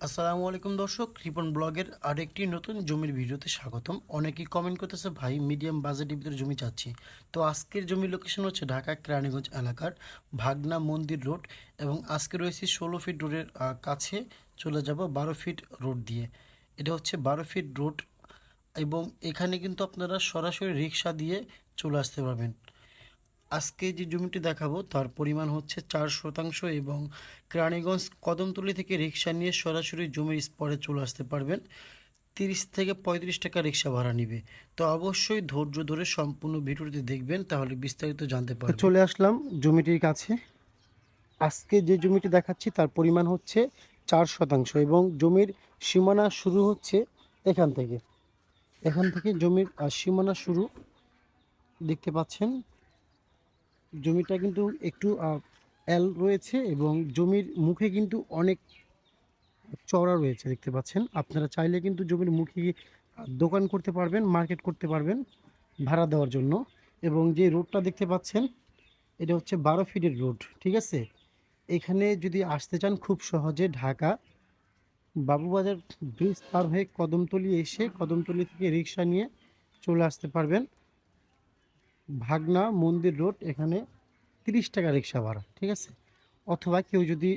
আসসালামু আলাইকুম দর্শক, রিপন ব্লগের আরেকটি নতুন জমির ভিডিওতে স্বাগতম। অনেকেই কমেন্ট করতেছে, ভাই মিডিয়াম বাজেটের ভিতরে জমি চাচ্ছি। তো আজকের জমির লোকেশন হচ্ছে ঢাকা কেরানীগঞ্জ এলাকার ভাগনা মন্দির রোড, এবং আজকে রয়েছে 16 ফিট রোডের কাছে চলে যাব 12 ফিট রোড দিয়ে। এটা হচ্ছে 12 ফিট রোড, এবং এখানে কিন্তু আপনারা সরাসরি রিক্সা দিয়ে চলে আসতে পারবেন। আজকে যে জমিটি দেখাবো তার পরিমাণ হচ্ছে 4 শতাংশ, এবং কেরানীগঞ্জ কদমতলী থেকে রিক্সা নিয়ে সরাসরি জমির স্পটে চলে আসতে পারবেন। 30 থেকে 35 টাকা রিক্সা ভাড়া নিবে। তো অবশ্যই ধৈর্য ধরে সম্পূর্ণ ভিডিওটি দেখবেন, তাহলে বিস্তারিত জানতে পারবেন। চলে আসলাম জমিটির কাছে। আজকে যে জমিটি দেখাচ্ছি তার পরিমাণ হচ্ছে 4 শতাংশ, এবং জমির সীমানা শুরু হচ্ছে এখান থেকে। জমির সীমানা শুরু দেখতে পাচ্ছেন। জমিটা কিন্তু একটু এল রয়েছে, এবং জমির মুখে কিন্তু অনেক চওড়া রয়েছে দেখতে পাচ্ছেন। আপনারা চাইলে কিন্তু জমির মুখে দোকান করতে পারবেন, মার্কেট করতে পারবেন ভাড়া দেওয়ার জন্য। এবং যে রোডটা দেখতে পাচ্ছেন এটা হচ্ছে 12 ফিটের রোড, ঠিক আছে। এখানে যদি আসতে চান খুব সহজে ঢাকা বাবুবাজার ব্রিজ পার হয়ে কদমতলী এসে কদমতলী থেকে রিক্সা নিয়ে চলে আসতে পারবেন ভাগনা মন্দির রোড। এখানে 30 টাকা রিক্সা ভাড়া, ঠিক আছে। অথবা কেউ যদি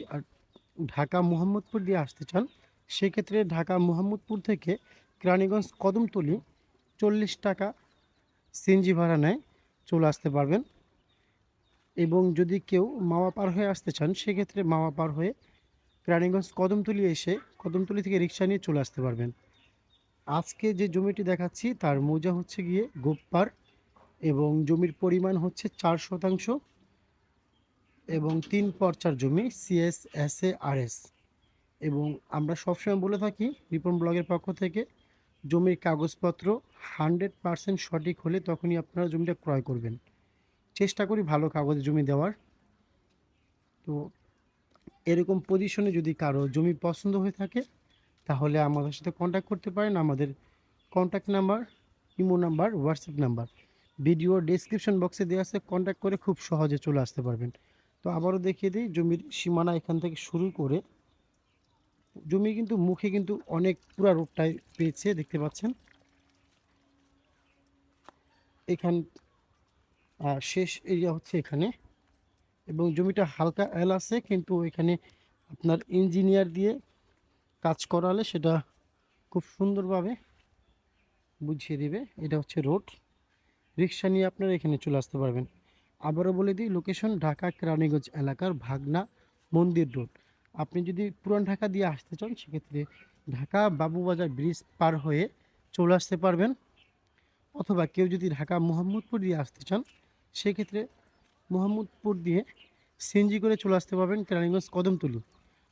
ঢাকা মুহাম্মদপুর দিয়ে আসতে চান, সেক্ষেত্রে ঢাকা মুহাম্মদপুর থেকে কেরানীগঞ্জ কদমতলী 40 টাকা সিএনজি ভাড়া নেয়, চলে আসতে পারবেন। এবং যদি কেউ মাওয়া পার হয়ে আসতে চান, সেক্ষেত্রে মাওয়া পার হয়ে কেরানীগঞ্জ কদমতলী এসে কদমতলী থেকে রিক্সা নিয়ে চলে আসতে পারবেন। আজকে যে জমিটি দেখাচ্ছি তার মৌজা হচ্ছে গিয়ে গোপ্পার, এবং জমির পরিমাণ হচ্ছে 4 শতাংশ, এবং 3 পর্চার জমি CSSA-RS। এবং আমরা সবসময় বলে থাকি রিপন ব্লগের পক্ষ থেকে, জমির কাগজপত্র 100% সঠিক হলে তখনই আপনারা জমিটা ক্রয় করবেন। চেষ্টা করি ভালো কাগজে জমি দেওয়ার। তো এরকম পজিশনে যদি কারো জমি পছন্দ হয়ে থাকে, তাহলে আমাদের সাথে কন্ট্যাক্ট করতে পারেন। আমাদের contact number, imo number, WhatsApp number video description বক্সে দেওয়া আছে। কন্ট্যাক্ট করে খুব সহজে চলে আসতে পারবেন। তো আবারও দেখিয়ে দিই, জমির সীমানা এখান থেকে শুরু করে জমি কিন্তু মুখে কিন্তু অনেক পুরা রোডটাই পেয়েছে দেখতে পাচ্ছেন। এখান শেষ এরিয়া হচ্ছে এখানে, এবং জমিটা হালকা এল আছে, কিন্তু এখানে আপনার ইঞ্জিনিয়ার দিয়ে কাজ করালে সেটা খুব সুন্দরভাবে বুঝিয়ে দিবে। এটা হচ্ছে রোড, রিক্সা নিয়ে আপনারা এখানে চলে আসতে পারবেন। আবারও বলে দিই, লোকেশন ঢাকা কেরানীগঞ্জ এলাকার ভাগনা মন্দির রোড। আপনি যদি পুরান ঢাকা দিয়ে আসতে চান, সেক্ষেত্রে ঢাকা বাবুবাজার ব্রিজ পার হয়ে চলে আসতে পারবেন। অথবা কেউ যদি ঢাকা মোহাম্মদপুর দিয়ে আসতে চান, সেক্ষেত্রে মোহাম্মদপুর দিয়ে সিএনজি করে চলে আসতে পারবেন কেরানীগঞ্জ কদমতলী।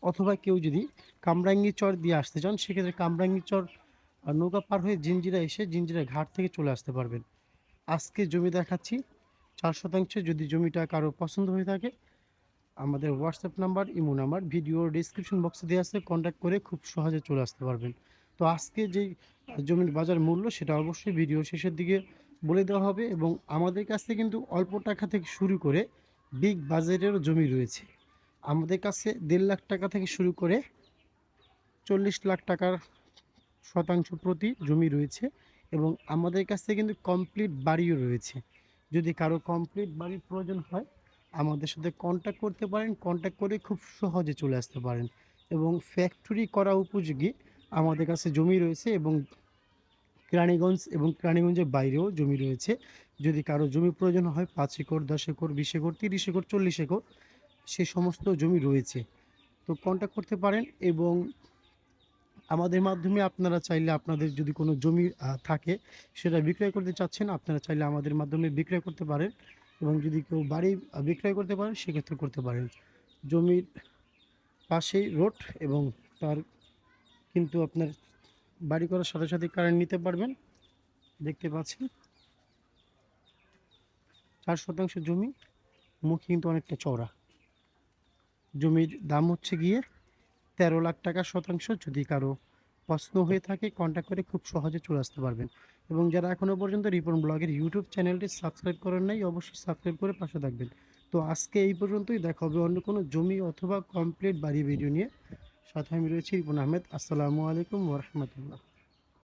অথবা কেউ যদি কামরাঙ্গী চর দিয়ে আসতে চান, সেক্ষেত্রে কামরাঙ্গী চর নৌকা পার হয়ে জিঞ্জিরা এসে জিঞ্জিরা ঘাট থেকে চলে আসতে পারবেন। আজকে জমি দেখাচ্ছি 4 শতাংশে। যদি জমিটা কারো পছন্দ হয়ে থাকে, আমাদের হোয়াটসঅ্যাপ নাম্বার, ইমো নাম্বার ভিডিওর ডিসক্রিপশন বক্সে দেওয়া আছে। কন্ট্যাক্ট করে খুব সহজে চলে আসতে পারবেন। তো আজকে যেই জমির বাজার মূল্য সেটা অবশ্যই ভিডিও শেষের দিকে বলে দেওয়া হবে। এবং আমাদের কাছে কিন্তু অল্প টাকা থেকে শুরু করে বিগ বাজেটেরও জমি রয়েছে। আমাদের কাছে 1.5 লাখ টাকা থেকে শুরু করে 40 লাখ টাকার শতাংশ প্রতি জমি রয়েছে, এবং আমাদের কাছে কিন্তু কমপ্লিট বাড়িও রয়েছে। যদি কারো কমপ্লিট বাড়ির প্রয়োজন হয়, আমাদের সাথে কন্ট্যাক্ট করতে পারেন। কন্ট্যাক্ট করে খুব সহজে চলে আসতে পারেন। এবং ফ্যাক্টরি করা উপযোগী আমাদের কাছে জমি রয়েছে, এবং কেরানীগঞ্জ এবং কেরানীগঞ্জের বাইরেও জমি রয়েছে। যদি কারো জমি প্রয়োজন হয় 5 acre, 10 acre, 20 acre, 30 acre, 40 acre, সে সমস্ত জমি রয়েছে। তো কন্ট্যাক্ট করতে পারেন। এবং আমাদের মাধ্যমে আপনারা চাইলে, আপনাদের যদি কোনো জমি থাকে সেটা বিক্রয় করতে চাচ্ছেন, আপনারা চাইলে আমাদের মাধ্যমে বিক্রয় করতে পারেন। এবং যদি কেউ বাড়ি বিক্রয় করতে পারেন, সেক্ষেত্রে করতে পারেন। জমির পাশেই রোড, এবং তার কিন্তু আপনার বাড়ি করার সাথে সাথে কারেন্ট নিতে পারবেন। দেখতে পাচ্ছেন 4 শতাংশ জমি, মুখ কিন্তু অনেকটা চওড়া। জমির দাম হচ্ছে গিয়ে 13 লাখ টাকা শতাংশ। যদি কারো পছন্দ হয়ে থাকে, কন্ট্যাক্ট করে খুব সহজে চলে আসতে পারবেন। এবং যারা এখনও পর্যন্ত রিপন ব্লগের ইউটিউব চ্যানেলটি সাবস্ক্রাইব করেন নাই, অবশ্যই সাবস্ক্রাইব করে পাশে থাকবেন। তো আজকে এই পর্যন্তই, দেখা হবে অন্য কোনো জমি অথবা কমপ্লিট বাড়ি ভিডিও নিয়ে। সাথে আমি রয়েছি রিপন আহমেদ। আসসালামু আলাইকুম ওয়া রাহমাতুল্লাহ।